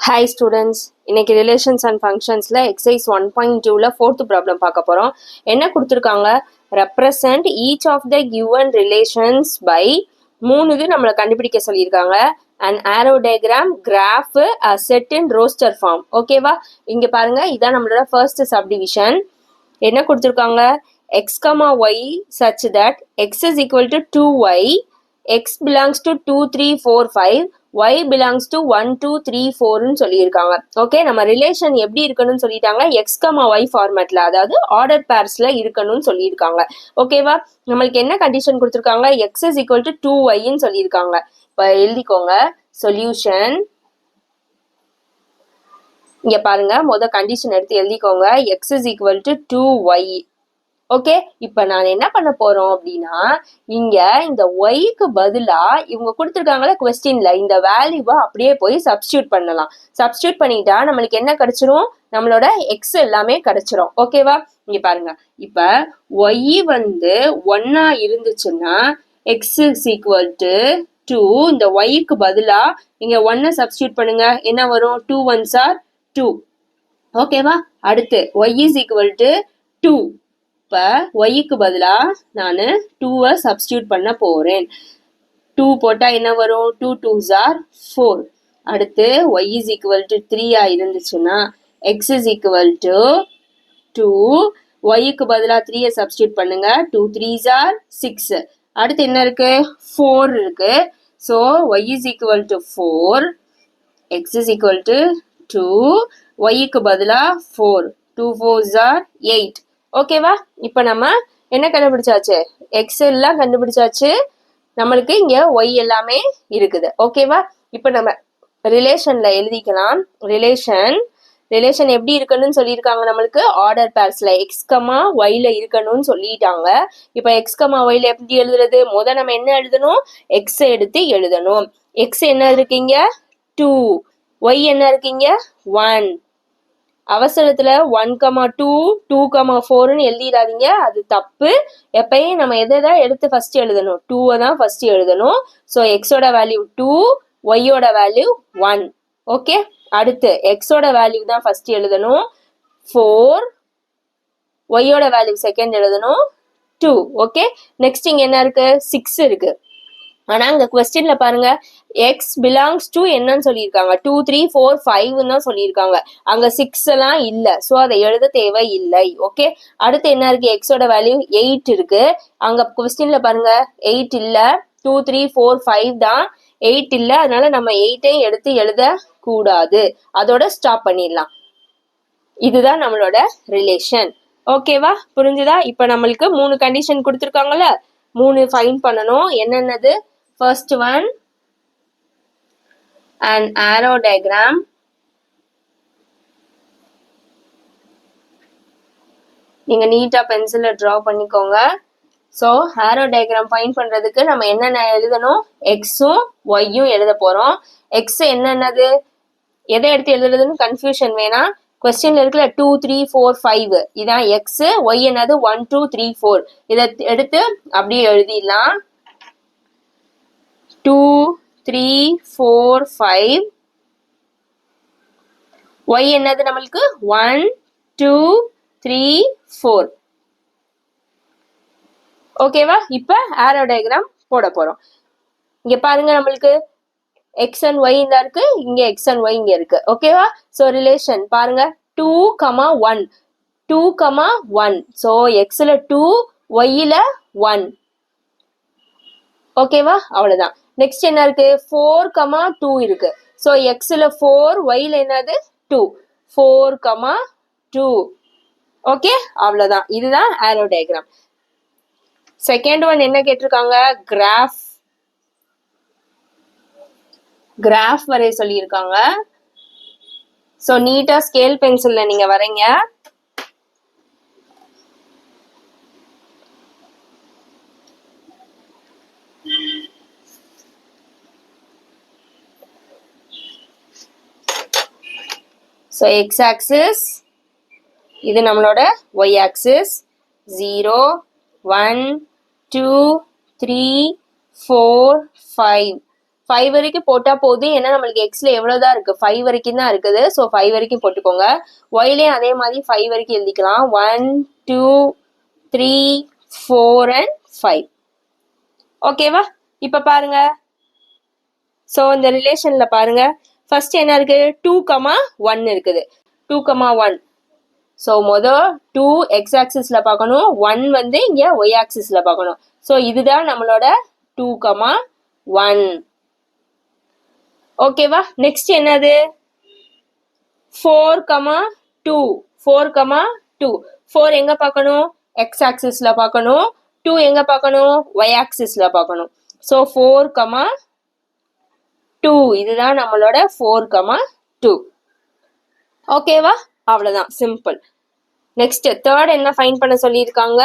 Hi students, இன்னைக்கு relations and ஃபங்க்ஷன்ஸில் exercise 1.2ல ஃபோர்த் ப்ராப்ளம் பார்க்க போகிறோம். என்ன கொடுத்துருக்காங்க, represent each of the given relations by 3 இது நம்மளை கண்டுபிடிக்க சொல்லியிருக்காங்க. And arrow diagram, graph, set in roster form. ஓகேவா, இங்கே பாருங்க, இதான் நம்மளோட ஃபர்ஸ்ட் சப்டிவிஷன். என்ன கொடுத்துருக்காங்க, x comma y such that x is equal to 2y, x belongs to 2 3 4 5, y belongs to 1 2 3 4 சொல்லியிருக்காங்க. ஓகே, நம்ம ரிலேஷன் எப்படி இருக்கணும்னு சொல்லிட்டாங்க, எக்ஸ் கமா ஒய் ஃபார்மேட்ல, அதாவது ஆர்டர் பேர்ஸ்ல இருக்கணும்னு சொல்லியிருக்காங்க. ஓகேவா, நம்மளுக்கு என்ன கண்டிஷன் கொடுத்துருக்காங்க, எக்ஸ் இஸ் ஈக்குவல் டு 2yன்னு சொல்லியிருக்காங்க. இப்போ எழுதிக்கோங்க சொல்யூஷன். இங்க பாருங்க, கண்டிஷன் எடுத்து எழுதிக்கோங்க, X is equal to 2y. Okay, இப்போ நான் என்ன பண்ண போறோம் அப்படின்னா, இங்க இந்த ஒய்க்கு பதிலா இவங்க கொடுத்துருக்காங்களா கொஸ்டின்ல, இந்த வேல்யூவை அப்படியே போய் சப்ஸ்டியூட் பண்ணலாம். சப்ஸ்டியூட் பண்ணிட்டா நம்மளுக்கு என்ன கிடைச்சிரும், நம்மளோட எக்ஸ் எல்லாமே கிடைச்சிரும். ஓகேவா, இங்க பாருங்க, இப்ப ஒய் வந்து 1 இருந்துச்சுன்னா எக்ஸ் இஸ் ஈக்குவல் டு 2. இந்த ஒய்க்கு பதிலா இங்க 1 சப்ஸ்டியூட் பண்ணுங்க, என்ன வரும், 2 1s are 2. ஓகேவா, அடுத்து ஒய் இஸ் ஈக்குவல் டு 2. இப்போ ஒய்க்கு பதிலாக நான் 2 சப்ஸ்டியூட் பண்ண போகிறேன். 2 போட்டால் என்ன வரும், 2 2s are 4. அடுத்து ஒய் இஸ் ஈக்குவல் டு 3 இருந்துச்சுன்னா எக்ஸ் இஸ் ஈக்குவல் டு 2. ஒய்க்கு பதிலாக 3 சப்ஸ்டியூட் பண்ணுங்க, 2 3s are 6. அடுத்து என்ன இருக்கு, 4 இருக்கு. So y is equal to 4, x is equal to 2, ஒய்க்கு பதிலாக 4, 2 4s are 8. ஓகேவா, இப்போ நம்ம என்ன கண்டுபிடிச்சாச்சு, எக்ஸ் எல்லாம் கண்டுபிடிச்சாச்சு, நம்மளுக்கு இங்க ஒய் எல்லாமே இருக்குது. ஓகேவா, இப்போ நம்ம ரிலேஷன்ல எழுதிக்கலாம். ரிலேஷன் எப்படி இருக்கணும்னு சொல்லியிருக்காங்க, நம்மளுக்கு ஆர்டர் பேர்ஸ்ல எக்ஸ் கமா ஒய்ல இருக்கணும்னு சொல்லிட்டாங்க. இப்போ எக்ஸ் கமா ஒய்ல எப்படி எழுதுறது, நம்ம என்ன எழுதணும், எக்ஸ் எடுத்து எழுதணும். எக்ஸ் என்ன இருக்கீங்க 2, ஒய் என்ன இருக்கீங்க 1. அவசரத்துல 1,2 2,4ன்னு எழுதிடாதீங்க, அது தப்பு. எப்பயும் நம்ம எதை எடுத்து ஃபர்ஸ்ட் எழுதணும், 2 தான் ஃபர்ஸ்ட் எழுதணும். ஸோ எக்ஸோட வேல்யூ 2, ஒய்யோட வேல்யூ 1. ஓகே, அடுத்து எக்ஸோட வேல்யூ தான் ஃபர்ஸ்ட் எழுதணும் 4, ஒய்யோட வேல்யூ செகண்ட் எழுதணும் 2. ஓகே, நெக்ஸ்ட் இங்க என்ன இருக்கு, 6 இருக்கு. ஆனா இந்த கொஸ்டின்ல பாருங்க, எக்ஸ் பிலாங்ஸ் டு என்னன்னு சொல்லியிருக்காங்க, 2 3 4 5 தான் சொல்லியிருக்காங்க. அங்க 6 எல்லாம் இல்ல, ஸோ அதை எழுத தேவை இல்லை. ஓகே, அடுத்து என்ன இருக்கு, எக்ஸோட வேல்யூ 8 இருக்கு. அங்க கொஸ்டின்ல பாருங்க 8 இல்ல, 2 3 4 5 தான், 8 இல்ல. அதனால நம்ம 8ஐயும் எடுத்து எழுத கூடாது, அதோட ஸ்டாப் பண்ணிடலாம். இதுதான் நம்மளோட ரிலேஷன். ஓகேவா, புரிஞ்சுதா? இப்ப நம்மளுக்கு 3 கண்டிஷன் கொடுத்துருக்காங்கல்ல, 3 ஃபைண்ட் பண்ணணும். என்னென்னது, first one, an arrow diagram, நீங்க நீட்டா பென்சில டிரா பண்ணிக்கோங்க. ஸோ ஆரோ டயக்ராம் ஃபைண்ட் பண்றதுக்கு நம்ம என்னென்ன எழுதணும், எக்ஸும் ஒய்யும் எழுத போறோம். எக்ஸ் என்னென்னது, எதை எடுத்து எழுதுறதுன்னு கன்ஃபியூஷன் வேணாம். கொஸ்டின்ல இருக்குல்ல 2 3 4 5, இதான் எக்ஸ். ஒய் என்னது 1 2 3 4. இதை எடுத்து அப்படியே எழுதிடலாம். 2 3 4 5, y என்னது நம்மளுக்கு 1 2 3 4. ஓகேவா, இப்ப ஆரோ டயக்ராம் போட போறோம். இங்க பாருங்க, நம்மளுக்கு எக்ஸ் அண்ட் ஒய் இந்த இருக்கு, இங்க எக்ஸ் அண்ட் ஒய் இங்க இருக்கு. ஓகேவா, சோ ரிலேஷன் பாருங்க 2, 1 2, 1. சோ எக்ஸ்ல 2, ஒய்ல 1. ஓகேவா, அவ்வளவுதான். நெக்ஸ்ட் என்ன இருக்கு, 4, 2 இருக்கு. ஸோ எக்ஸ்ல 4, ஒய்ல என்னது 2, 4, 2. ஓகே, அவ்வளவுதான். இதுதான் ஆரோ டயக்ராம். செகண்ட் ஒன் என்ன கேட்டிருக்காங்க, கிராஃப் வரைய சொல்லியிருக்காங்க. ஸோ நீட்டா ஸ்கேல் பென்சில்ல நீங்க வரைங்க. ஸோ எக்ஸ் ஆக்சிஸ், இது நம்மளோட ஒய் ஆக்சிஸ். 0 1 2 3 4 5. 5 வரைக்கும் போட்டா போதும். ஏன்னா நம்மளுக்கு எக்ஸ்ல எவ்வளவுதான் இருக்கு, 5 வரைக்கும் தான் இருக்குது. ஸோ 5 வரைக்கும் போட்டுக்கோங்க. ஒய்லயும் அதே மாதிரி 5 வரைக்கும் எழுதிக்கலாம். 1 2 3 4 and 5. ஓகேவா? இப்ப பாருங்க. ஸோ இந்த ரிலேஷன்ல பாருங்க, ஃபர்ஸ்ட் என்ன இருக்கு, 2,1 இருக்குது. 2,1. ஸோ மொதல் 2 எக்ஸ் ஆக்சிஸ்ல பார்க்கணும், 1 வந்து இங்க ஒய் ஆக்சிஸ்ல பார்க்கணும். ஸோ இதுதான் நம்மளோட 2,1. ஓகேவா? நெக்ஸ்ட் என்னது, 4,2. 4,2. 4 எங்க பார்க்கணும், எக்ஸ் ஆக்சிஸ்ல பார்க்கணும். 2 எங்க பார்க்கணும், ஒய் ஆக்சிஸ்ல பார்க்கணும். ஸோ 4,2 இதுதான் நம்மளோட 4,2. ஓகேவா? அவ்வளவுதான், சிம்பிள். நெக்ஸ்ட் தேர்ட் என்ன ஃபைண்ட் பண்ண சொல்லியிருக்காங்க,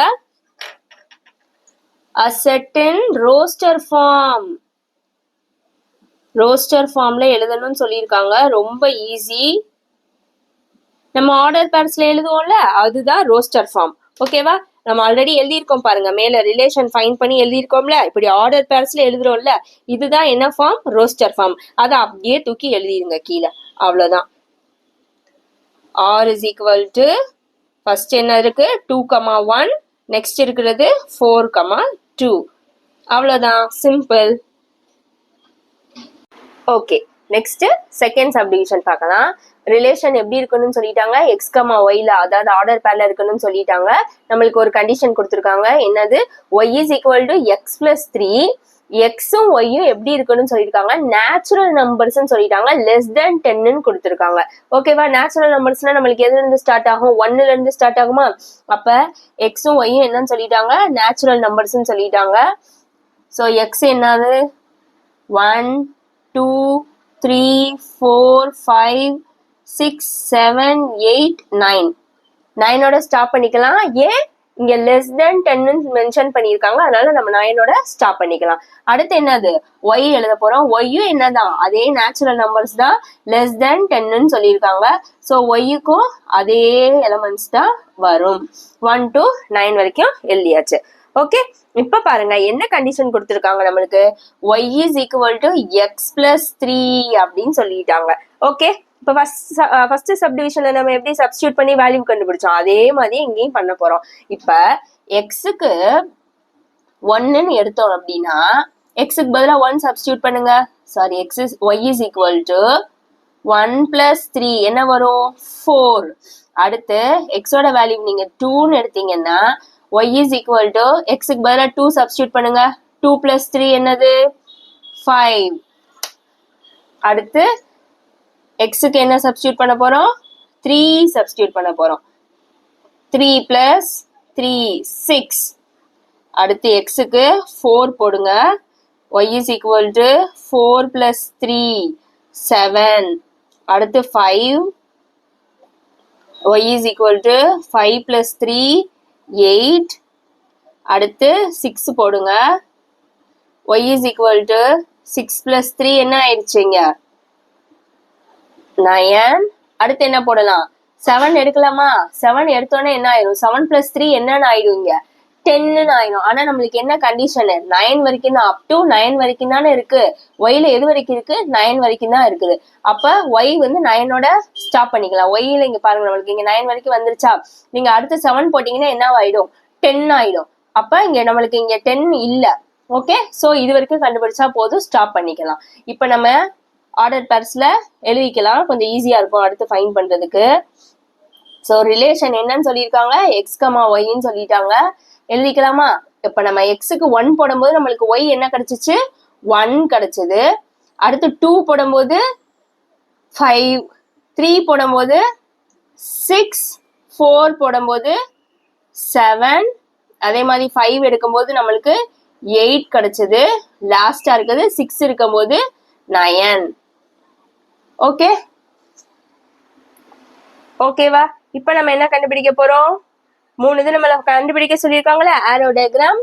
a certain roster form. Roster ஃபார்ம்ல எழுதணும்னு சொல்லியிருக்காங்க. ரொம்ப ஈஸி. நம்ம ஆர்டர் பேர்ஸ்ல எழுதுவோம்ல, அதுதான் ரோஸ்டர் ஃபார்ம். ஓகேவா? நம்ம ஆல்ரெடி எழுதியிருக்கோம் பாருங்க, மேல ரிலேஷன் ஃபைண்ட் பண்ணி எழுதியிருக்கோம்ல, இப்படி ஆர்டர் பேர்ஸ்ல எழுதுறோம்ல, இதுதான் என்ன ஃபார்ம், ரோஸ்டர் ஃபார்ம். அதை அப்படியே தூக்கி எழுதிருங்க கீழே. அவ்வளவுதான். R is equal to first என்ன இருக்கு, 2,1. நெக்ஸ்ட் இருக்கிறது 4,2. அவ்வளவுதான், simple. Okay, next second subdivision பார்க்கலாம். ரிலேஷன் எப்படி இருக்கணும்னு சொல்லிட்டாங்க, எக்ஸ் கமா ஒய்ல, அதாவது ஆர்டர் பேர்ல இருக்கணும்னு சொல்லிட்டாங்க. நம்மளுக்கு ஒரு கண்டிஷன் கொடுத்துருக்காங்க, என்னது, y is equal to x plus 3. எக்ஸும் ஒய்யும் எப்படி இருக்கணும்னு சொல்லியிருக்காங்க, நேச்சுரல் நம்பர்ஸ் சொல்லிட்டாங்க, லெஸ் தென் 10ன்னு கொடுத்துருக்காங்க. ஓகேவா? நேச்சுரல் நம்பர்ஸ்னா நம்மளுக்கு எதுல இருந்து ஸ்டார்ட் ஆகும், 1ல இருந்து ஸ்டார்ட் ஆகுமா? அப்ப எக்ஸும் ஒய்யும் என்னன்னு சொல்லிட்டாங்க, நேச்சுரல் நம்பர்ஸ் சொல்லிட்டாங்க. ஸோ எக்ஸ் என்னது, 1 2 3 4 5 6 7 8 9. 9ஓட ஸ்டாப் பண்ணிக்கலாம். ஏன், இங்க லெஸ் தென் 10 மென்ஷன் பண்ணியிருக்காங்க, அதனால நம்ம 9ஓட ஸ்டாப் பண்ணிக்கலாம். அடுத்து என்னது, ஒய் எழுத போறோம். ஒய்யும் என்னதான், அதே நேச்சுரல் நம்பர்ஸ் தான், லெஸ் தென் 10ன்னு சொல்லியிருக்காங்க. ஸோ ஒய்யுக்கும் அதே எலமெண்ட்ஸ் தான் வரும். 1 to 9 வரைக்கும் எழுதியாச்சு. ஓகே, இப்ப பாருங்க என்ன கண்டிஷன் கொடுத்துருக்காங்க நம்மளுக்கு, y is equal to x plus 3 அப்படின்னு சொல்லிட்டாங்க. ஓகே, இப்ப ஃபர்ஸ்ட் சப்டிவிஷன்ல நம்ம எப்படி சப்ஸ்டியூட் பண்ணி வேல்யூ கண்டுபிடிச்சோம், அதே மாதிரி இங்கேயும் பண்ண போறோம். இப்ப எக்ஸுக்கு 1ன்னு எடுத்தோம் அப்படின்னா, எக்ஸுக்கு பதிலாக 1 சப்ஸ்டியூட் பண்ணுங்க. Sorry, y is equal to 1 plus 3 என்ன வரும், 4. அடுத்து எக்ஸோட வேல்யூ நீங்க 2ன்னு எடுத்தீங்கன்னா, y is equal to xக்கு பதிலாக 2 substitute பண்ணுங்க. 2 plus 3 என்னது, 5. அடுத்து xக்கு என்ன substitute பண்ண போறோம், 3 substitute பண்ண போறோம். 3 plus 3 6. அடுத்து xக்கு 4 போடுங்க. y is equal to 4 plus 3 7. அடுத்து 5. y is equal to 5 plus 3 8. அடுத்து 6 போடுங்க. y is equal to 6 plus 3 என்ன ஆயிடுச்சுங்க, 9. அடுத்து என்ன போடலாம், 7 எடுக்கலாமா? 7 எடுத்தோன்னே என்ன ஆயிடும், 7 plus 3 என்னன்னு ஆயிடும், இங்க 10ன்னு ஆயிடும். ஆனா நம்மளுக்கு என்ன கண்டிஷன், 9 வரைக்கும் தான், அப் டு 9 வரைக்கும் தானே இருக்கு. ஒய்ல எது வரைக்கும் இருக்கு, 9 வரைக்கும் தான் இருக்குது. அப்ப ஒய் வந்து 9ஓட ஸ்டாப் பண்ணிக்கலாம். ஒய்ல இங்க பாருங்க, நம்மளுக்கு இங்க 9 வரைக்கும் வந்துருச்சா, நீங்க அடுத்து 7 போட்டீங்கன்னா என்ன ஆயிடும், 10 ஆயிடும். அப்ப இங்க நம்மளுக்கு இங்க 10 இல்ல. ஓகே, சோ இது வரைக்கும் கண்டுபிடிச்சா போதும், ஸ்டாப் பண்ணிக்கலாம். இப்ப நம்ம ஆர்டர் பேர்ஸ்ல எழுதிக்கலாம், கொஞ்சம் ஈஸியா இருக்கும் அடுத்து ஃபைண்ட் பண்றதுக்கு. சோ ரிலேஷன் என்னன்னு சொல்லியிருக்காங்க, எக்ஸ் கமா ஒய்ன்னு சொல்லிட்டாங்க. எழுதிக்கலாமா? இப்ப நம்ம எக்ஸுக்கு 1 போடும்போது நம்மளுக்கு ஒய் என்ன கிடைச்சிச்சு, 1 கிடைச்சது. அடுத்து 2 போடும்போது 5, 3 போடும்போது 6, 4 போடும்போது 7, அதே மாதிரி 5 எடுக்கும்போது நம்மளுக்கு 8 கிடைச்சது. லாஸ்டா இருக்குது 6 இருக்கும்போது 9. ஓகே, ஓகேவா? இப்ப நம்ம என்ன கண்டுபிடிக்க போறோம், 3 இது நம்ம கண்டுபிடிக்க சொல்லியிருக்காங்களே, ஆரோ டயக்ராம்,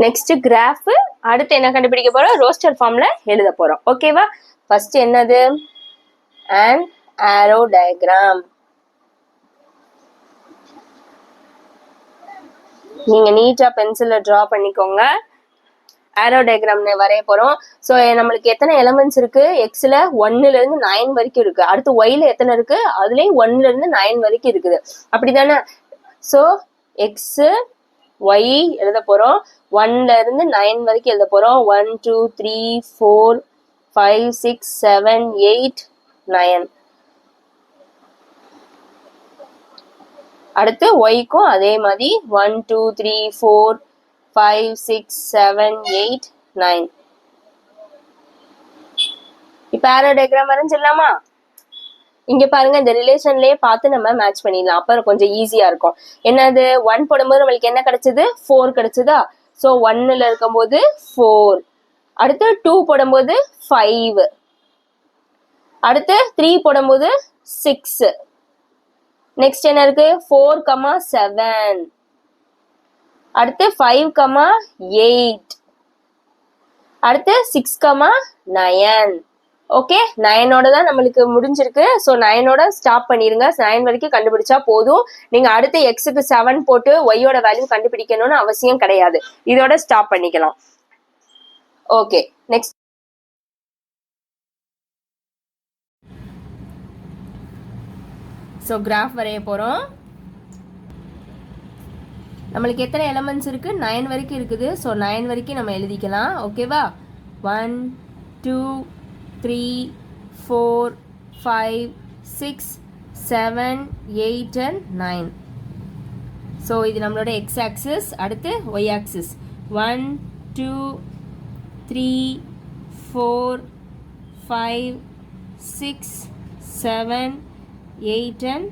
நெக்ஸ்ட் கிராஃப், அடுத்து என்ன கண்டுபிடிக்க போறோம், ரோஸ்டர் ஃபார்ம்ல எழுத போறோம். ஓகேவா? ஃபர்ஸ்ட் என்னது, an arrow diagram. நீங்க நீட்டா பென்சில்ல டிரா பண்ணிக்கோங்க. ஆரோ டயக்ராம் வரைய போறோம். ஸோ நம்மளுக்கு எத்தனை எலமெண்ட்ஸ் இருக்கு? எக்ஸ்ல 1ல இருந்து 9 வரைக்கும் இருக்கு. அடுத்து ஒய்ல எத்தனை இருக்கு? அதுலயும் 1ல இருந்து 9 வரைக்கும் இருக்குது. அப்படிதானே? ஸோ எக்ஸ் ஒய் எழுத போறோம். 1ல இருந்து 9 வரைக்கும் எழுத போறோம். 1 2 3 4 5 6 7 8 9. அடுத்து ஒய்க்கும் அதே மாதிரி 1 2 3 4 5 6 7 8 9. இப்ப ஆரோ டயக்ராம் வரைஞ்சிடலாமா? இங்க பாருங்க, இந்த ரிலேஷன்லயே பார்த்து நம்ம மேட்ச் பண்ணிடலாம். அப்புறம் கொஞ்சம் ஈஸியா இருக்கும். என்னது 1 போடும்போது நம்மளுக்கு என்ன கிடைச்சது? 4 கிடைச்சதா? ஸோ 1ல இருக்கும்போது 4. அடுத்து 2 போடும்போது 5. அடுத்து 3 போடும்போது 6. நெக்ஸ்ட் என்ன இருக்கு? 4, 7. அடுத்து 5, 8. அடுத்து 6, 9. ஓகே, 9ஓட தான் நம்மளுக்கு முடிஞ்சிருக்கு. ஸோ 9ஓட ஸ்டாப் பண்ணிருங்க. 9 வரைக்கும் கண்டுபிடிச்சா போதும். நீங்க அடுத்து எக்ஸுக்கு 7 போட்டு ஒய்யோட வேல்யூ கண்டுபிடிக்கணும்னு அவசியம் கிடையாது. இதோட ஸ்டாப் பண்ணிக்கலாம். Okay, next. ஸோ கிராஃப் வரைய போறோம். நம்மளுக்கு எத்தனை எலமெண்ட்ஸ் இருக்கு? 9 வரைக்கும் இருக்குது. ஸோ 9 வரைக்கும் நம்ம எழுதிக்கலாம். ஓகேவா? 1 2 3 4 5 6 7 8 and 9. ஸோ இது நம்மளோட எக்ஸ் ஆக்சிஸ். அடுத்து ஒய் ஆக்சிஸ் 1 2 3 4 5 6 7 8 and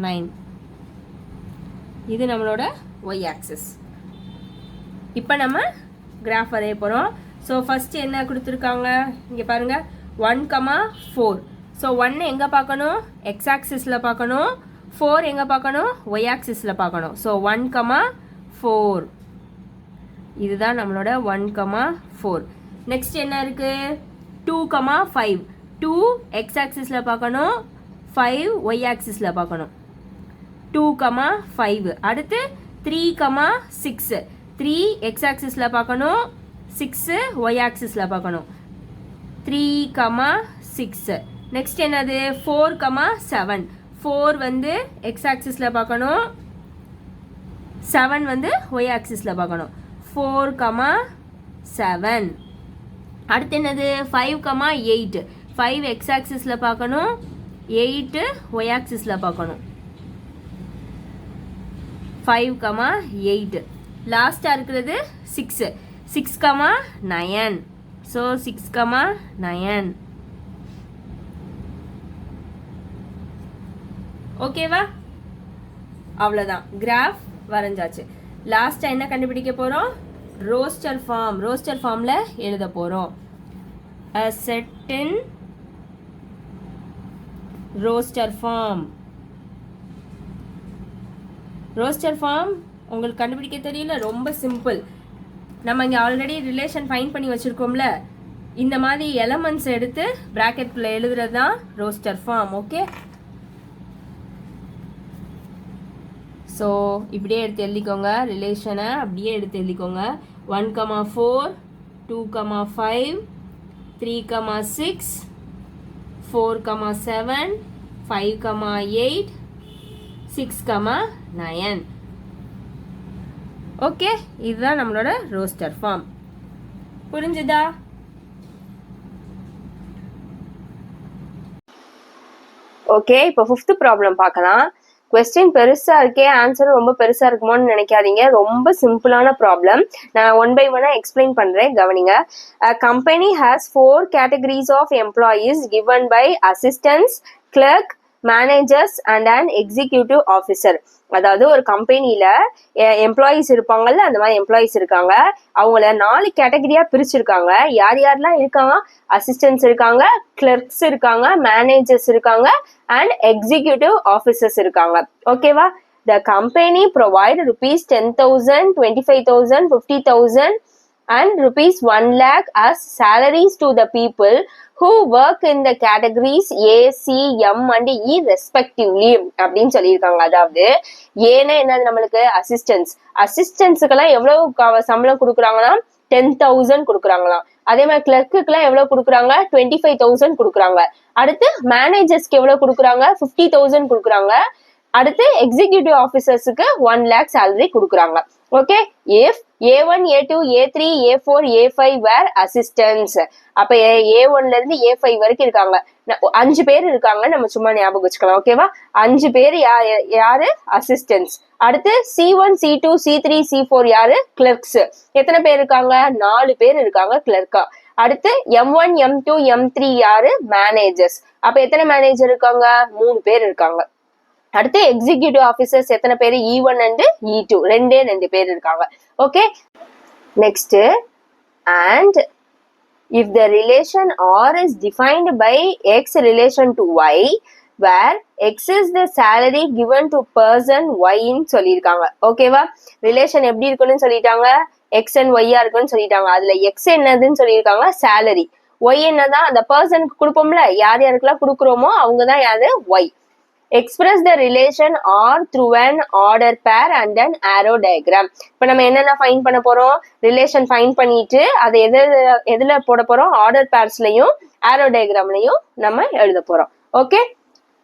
9. இது நம்மளோட ஒய் ஆக்சிஸ். இப்போ நம்ம கிராஃப் வரைய போகிறோம். ஸோ ஃபஸ்ட்டு என்ன கொடுத்துருக்காங்க? இங்கே பாருங்கள், 1, 4. ஸோ 1 எங்கே பார்க்கணும்? எக்ஸ் ஆக்சிஸில் பார்க்கணும். 4 எங்கே பார்க்கணும்? ஒய் ஆக்சிஸில் பார்க்கணும். ஸோ 1, 4. இதுதான் நம்மளோட 1, 4. நெக்ஸ்ட் என்ன இருக்குது? 2, 5. 2 எக்ஸ் ஆக்சிஸில் பார்க்கணும். 5 ஒய் ஆக்சிஸில் பார்க்கணும். 2, 5. அடுத்து 3, 6. 3 எக்ஸ் ஆக்சிஸில் பார்க்கணும். 6 ஒய் ஆக்சிஸில் பார்க்கணும். 3, 6. நெக்ஸ்ட் என்னது? 4, 7. 4 வந்து எக்ஸ் ஆக்சிஸில் பார்க்கணும். 7 வந்து ஒய் ஆக்சிஸில் பார்க்கணும். 4, 7. அடுத்து என்னது? 5, 8. 5 எக்ஸ் ஆக்சிஸில் பார்க்கணும். 8 ஒய் ஆக்சிஸில் பார்க்கணும். 5, 8. லாஸ்ட்டாக இருக்கிறது 6. 6, 9. ஸோ 6, 9. ஓகேவா? அவ்வளோதான், கிராஃப் வரைஞ்சாச்சு. லாஸ்ட்டாக என்ன கண்டுபிடிக்க போகிறோம்? Roster form. ரோஸ்டர் ஃபார்மில் எழுத போகிறோம். A set in roster form. Roster form உங்களுக்கு கண்டுபிடிக்க தெரியல, ரொம்ப சிம்பிள். நம்ம இங்கே ஆல்ரெடி ரிலேஷன் ஃபைண்ட் பண்ணி வச்சுருக்கோம்ல, இந்த மாதிரி எலமெண்ட்ஸ் எடுத்து ப்ராக்கெட்குள்ளே எழுதுறது தான் ரோஸ்டர் ஃபார்ம். ஓகே, ஸோ இப்படியே எடுத்து எழுதிக்கோங்க. ரிலேஷனை அப்படியே எடுத்து எழுதிக்கோங்க. 1, 4, 2, 5, 3, 6, 4, 7, 5, 8, 6, 9. ஓகே, இதுதான் நம்மளோட ரோஸ்டர் ஃபார்ம். புரிஞ்சுதா? ஓகே, இப்போ 5th ப்ராப்ளம் பார்க்கலாம். கொஸ்டின் பெருசா இருக்கே, ஆன்சர் ரொம்ப பெருசா இருக்குமோன்னு நினைக்காதீங்க. ரொம்ப சிம்பிளான ப்ராப்ளம். நான் 1 by 1 எக்ஸ்பிளைன் பண்றேன், கவனிங்க. A company has 4 categories of employees given by assistants, clerk, managers and an executive officer. அதாவது ஒரு கம்பெனியில எம்ப்ளாயீஸ் இருப்பாங்கல்ல, அந்த மாதிரி எம்ப்ளாயீஸ் இருக்காங்க. அவங்கள 4 கேட்டகரியா பிரிச்சிருக்காங்க. யார் யாரெல்லாம் இருக்காங்க? அசிஸ்டன்ட்ஸ் இருக்காங்க, கிளர்க்ஸ் இருக்காங்க, மேனேஜர்ஸ் இருக்காங்க அண்ட் எக்ஸிக்யூட்டிவ் ஆஃபீஸர்ஸ் இருக்காங்க. ஓகேவா? The company provide ₹10,000, ₹25,000, ₹50,000 and ₹1 lakh as salaries to the people who work in the categories A, C, M and E respectively அப்படின்னு சொல்லியிருக்காங்க. அதாவது ஏன்னா என்னது? நம்மளுக்கு அசிஸ்டன்ட்ஸுக்கெல்லாம் எவ்வளவு சம்பளம் கொடுக்குறாங்கன்னா 10,000 கொடுக்குறாங்களாம். அதே மாதிரி கிளர்க்குலாம் எவ்வளவு கொடுக்குறாங்க? 25,000 கொடுக்குறாங்க. அடுத்து மேனேஜர்ஸ்க்கு எவ்வளவு கொடுக்குறாங்க? 50,000 கொடுக்குறாங்க. அடுத்து எக்ஸிகியூட்டிவ் ஆபீசர்ஸ்க்கு 1 lakh salary கொடுக்குறாங்க. Okay, if A1, A2, A3, A4, A5 were assistants. அப்ப A1ல இருந்து A5 வரைக்கும் இருக்காங்க. 5 பேர் இருக்காங்க, நம்ம சும்மா ஞாபகம் வச்சுக்கலாம். ஓகேவா? 5 பேர் யாரு? அசிஸ்டன்ஸ். அடுத்து C1, C2, C3, C4 யாரு? கிளர்க்ஸ். எத்தனை பேர் இருக்காங்க? 4 பேர் இருக்காங்க கிளர்க்கா. அடுத்து M1, M2, M3 யாரு? மேனேஜர்ஸ். அப்ப எத்தனை மேனேஜர் இருக்காங்க? 3 பேர் இருக்காங்க. அடுத்து எக்ஸிகியூட்டிவ் ஆபீசர்ஸ் எத்தனை பேர்? E1 and E2 2 பேர் இருக்காங்க. Okay, next, and if the relation R is defined by X relation to Y where X is the salary given to person Y ன்னு சொல்லியிருக்காங்க. ஓகேவா? ரிலேஷன் எப்படி இருக்குன்னு சொல்லிட்டாங்க? X and Y இருக்குன்னு சொல்லிட்டாங்க. அதுல X என்னதுன்னு சொல்லியிருக்காங்க? salary. Y என்னதான்? அந்த பர்சனுக்கு கொடுப்போம்ல, யார் யாருக்கெல்லாம் கொடுக்குறோமோ அவங்கதான் யாரு? Y. Express the relation R through an order pair and an arrow diagram. இப்ப நம்ம என்னென்ன ஃபைண்ட் பண்ண போறோம்? ரிலேஷன் ஃபைண்ட் பண்ணிட்டு அதை எதுல போட போறோம்? ஆர்டர் பேர்ஸ்லயும் ஆரோ டயக்ராம்லயும் நம்ம எழுத போறோம். ஓகே,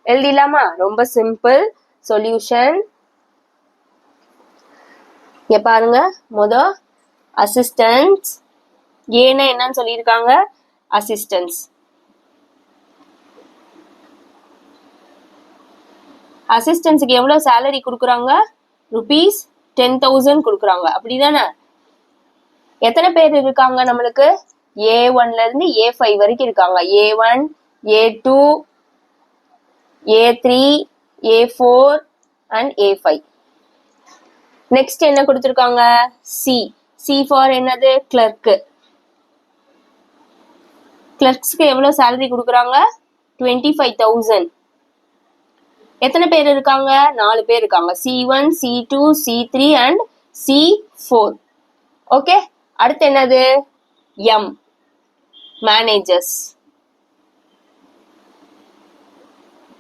எழுதிடலாமா? ரொம்ப சிம்பிள் சொல்யூஷன். இங்க பாருங்க, அசிஸ்டன்ஸ். ஏன்னா என்னன்னு சொல்லியிருக்காங்க? அசிஸ்டன்ஸ். அசிஸ்டன்ஸுக்கு எவ்வளவு சேலரி கொடுக்குறாங்க? ₹10,000 கொடுக்குறாங்க. அப்படிதானே? எத்தனை பேர் இருக்காங்க நம்மளுக்கு? A1ல இருந்து A5 வரைக்கும் இருக்காங்க. A1, A2, A3, A4 and A5. Next என்ன கொடுத்துருக்காங்க? C ஃபார் என்னது? கிளர்க்கு. கிளர்க்ஸ்க்கு எவ்வளவு சேலரி கொடுக்குறாங்க? 25,000. எத்தனை பேர் இருக்காங்க? 4 பேர் இருக்காங்க. C1, C2, C3 and C4. Okay, அடுத்து என்னது? M, managers.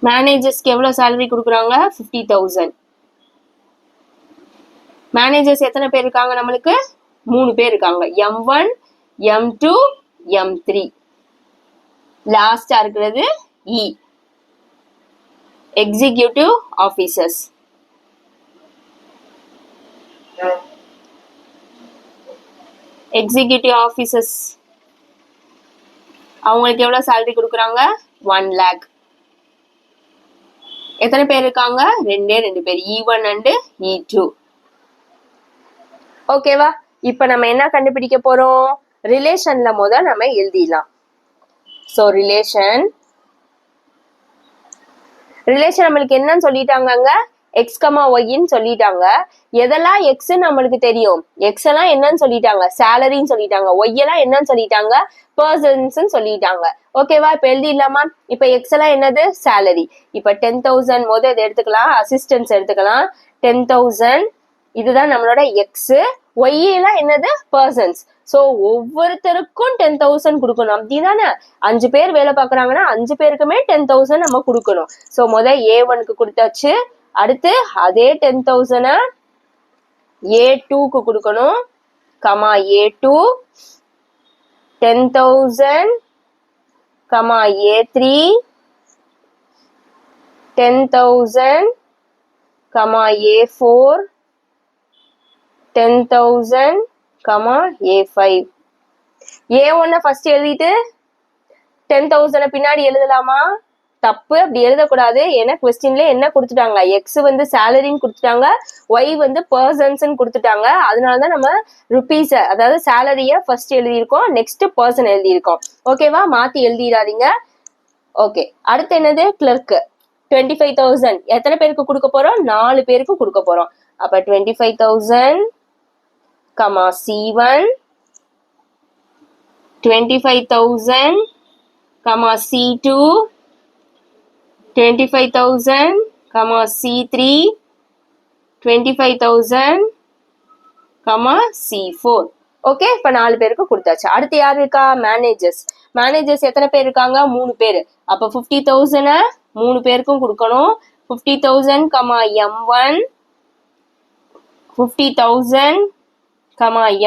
மேனேஜர்ஸ்க்கு எவ்வளவு சேலரி கொடுக்குறாங்க? 50,000. மேனேஜர்ஸ் எத்தனை பேர் இருக்காங்க நம்மளுக்கு? 3 பேர் இருக்காங்க. M1, M2, M3. லாஸ்டா இருக்கிறது E, executive officers. Executive officers அவங்களுக்கு எவ்வளவு சேலரி கொடுக்குறாங்க? 1 lakh. எத்தனை பேர் இருக்காங்க? 2 பேர், E1 and E2. ஓகேவா? இப்ப நம்ம என்ன கண்டுபிடிக்க போறோம்? ரிலேஷன்ல நம்ம எழுதிடலாம். சோ ரிலேஷன் நம்மளுக்கு என்னன்னு சொல்லிட்டாங்க? X, Yன்னு சொல்லிட்டாங்க. எதெல்லாம் X நம்மளுக்கு தெரியும்? X எல்லாம் என்னன்னு சொல்லிட்டாங்க? சேலரின்னு சொல்லிட்டாங்க. Y எல்லாம் என்னன்னு சொல்லிட்டாங்க? பர்சன்ஸ் சொல்லிட்டாங்க. ஓகேவா? இப்ப எழுதிடலாமா? இப்ப X எல்லாம் என்னது? சேலரி. இப்ப 10,000 இதை எடுத்துக்கலாம். அசிஸ்டன்ஸ் எடுத்துக்கலாம். 10,000 இதுதான் நம்மளோட X. Y எல்லாம் என்னது? பர்சன்ஸ். சோ ஒவ்வொருத்தருக்கும் 10,000 கொடுக்கணும். அப்படிதானே? 5 பேர் வேலை பாக்குறாங்கன்னா 5 பேருக்குமே 10,000 நம்ம கொடுக்கணும். சோ A1க்கு கொடுத்தாச்சு. அடுத்து அதே 10,000 A2க்கு கொடுக்கணும். A2, 10,000 A3, 10,000 A4, 10,000 A5. A1 first எழுதிட்டு 10,000 பின்னாடி எழுதலாமா? தப்பு, அப்படி எழுதக்கூடாது. ஏன்னா கொஸ்டின்ல என்ன கொடுத்துட்டாங்க? X சேலரின்னு கொடுத்துட்டாங்க, Y பர்சன்ஸ் கொடுத்துட்டாங்க. அதனாலதான் நம்ம ருபீஸ், அதாவது சேலரிய ஃபர்ஸ்ட் எழுதியிருக்கோம், நெக்ஸ்ட் பர்சன் எழுதியிருக்கோம். ஓகேவா? மாத்தி எழுதிடாதீங்க. ஓகே, அடுத்து என்னது? கிளர்க்கு. 25,000 எத்தனை பேருக்கு கொடுக்க போறோம்? 4 பேருக்கு கொடுக்க போறோம். அப்ப 25,000 C1, 25,000 C2, 25,000 C3, 25,000 C4. Okay, இப்ப 4 பேருக்கு கொடுத்தாச்சு. அடுத்து யாரு இருக்கா? மேனேஜர்ஸ் எத்தனை பேர் இருக்காங்க? 3 பேர். அப்ப 50,000 3 பேருக்கும் கொடுக்கணும். 50,000 M1, 50,000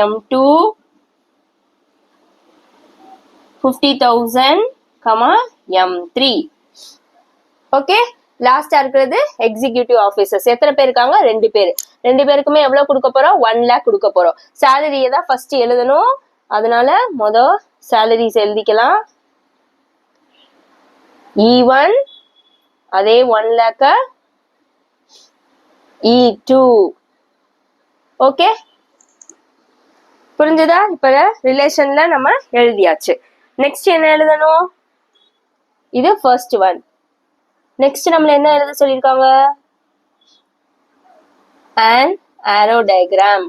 M2, 50,000, M3. ஓகே, லாஸ்டா இருக்கிறது எக்ஸிக்யூட்டிவ் ஆஃபீஸர்ஸ். எத்தனை பேர் இருக்காங்க? 2 பேர். 2 பேருக்குமே எவ்வளவு கொடுக்க போறோம்? 1 lakh கொடுக்க போறோம். சேலரியை தான் ஃபர்ஸ்ட் எழுதணும். அதனால சேலரிஸ் எழுதிக்கலாம். E1 அதே 1 lakh, E2. ஓகே, புரிஞ்சுதா? இப்ப ரிலேஷன்ல நம்ம எழுதியாச்சு. நெக்ஸ்ட் என்ன எழுதணும்? இது ஃபர்ஸ்ட் ஒன். நெக்ஸ்ட் நம்மள என்ன எழுத சொல்லிருக்காங்க? an arrow diagram.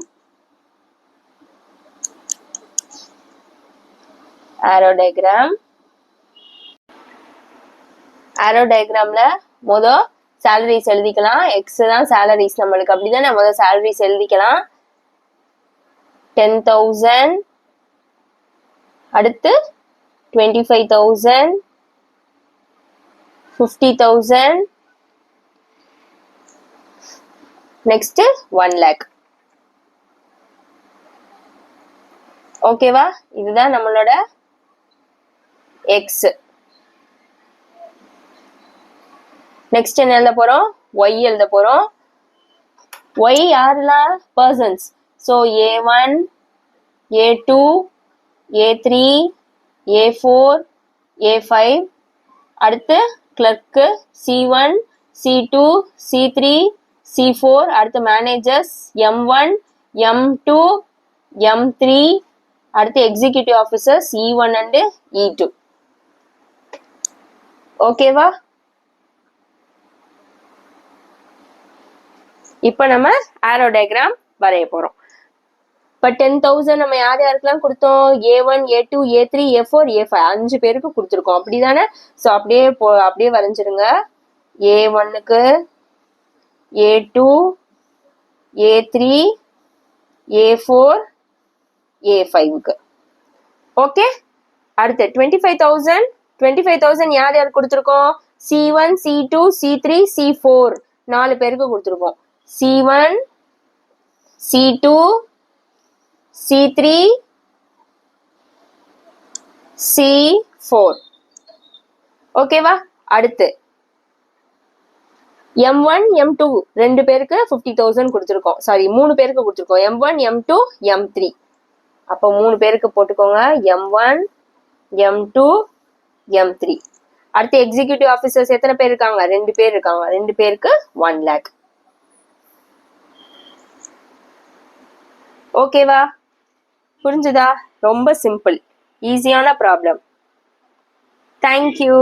arrow diagramல salaries எழுதிக்கலாம். x தான் salaries நம்மளுக்கு, அப்படிதானே? salaries எழுதிக்கலாம். 10,000, அடுத்து 25,000, 50,000, next 1 lakh. ஓகேவா? இதுதான் நம்மளோட x. நெக்ஸ்ட் என்ன எழுத போறோம்? y எழுத போறோம். y யாரெல்லாம்? Persons. So A1, A2, A3, A4, A5. அடுத்து clerk C1, C2, C3, C4. அடுத்து மேனேஜர்ஸ் M1, M2, M3. அடுத்து executive officers E1 and E2. ஓகேவா? இப்ப நம்ம ஆரோ டயக்ராம் வரைய போறோம். இப்ப 10,000 நம்ம யார் யாருக்கெல்லாம் கொடுத்தோம்? A1, A2, A3, A4, A5 5 பேருக்கு கொடுத்துருக்கோம், அப்படிதானே? ஸோ அப்படியே வரைஞ்சிருங்க. A1க்கு, A2, A3, A4, A5க்கு. ஓகே, அடுத்து 25,000 யார் யார் கொடுத்துருக்கோம்? C1, C2, C3, C4 4 பேருக்கு கொடுத்துருக்கோம். C1, C2, C3, C4. ஓகேவா? அடுத்து M1, M2 2 பேருக்கு 50,000 கொடுத்துருக்கோம். சாரி, 3 பேருக்கு கொடுத்துருக்கோம். M1, M2, M3. அப்போ 3 பேருக்கு போட்டுக்கோங்க. M1, M2, M3. அடுத்து எக்ஸிக்யூட்டிவ் ஆஃபீஸர்ஸ் எத்தனை பேர் இருக்காங்க? 2 பேர் இருக்காங்க. 2 பேருக்கு 1 lakh. ஓகேவா? புரிஞ்சுதா? ரொம்ப சிம்பிள், ஈஸியான ப்ராப்ளம். தேங்க்யூ.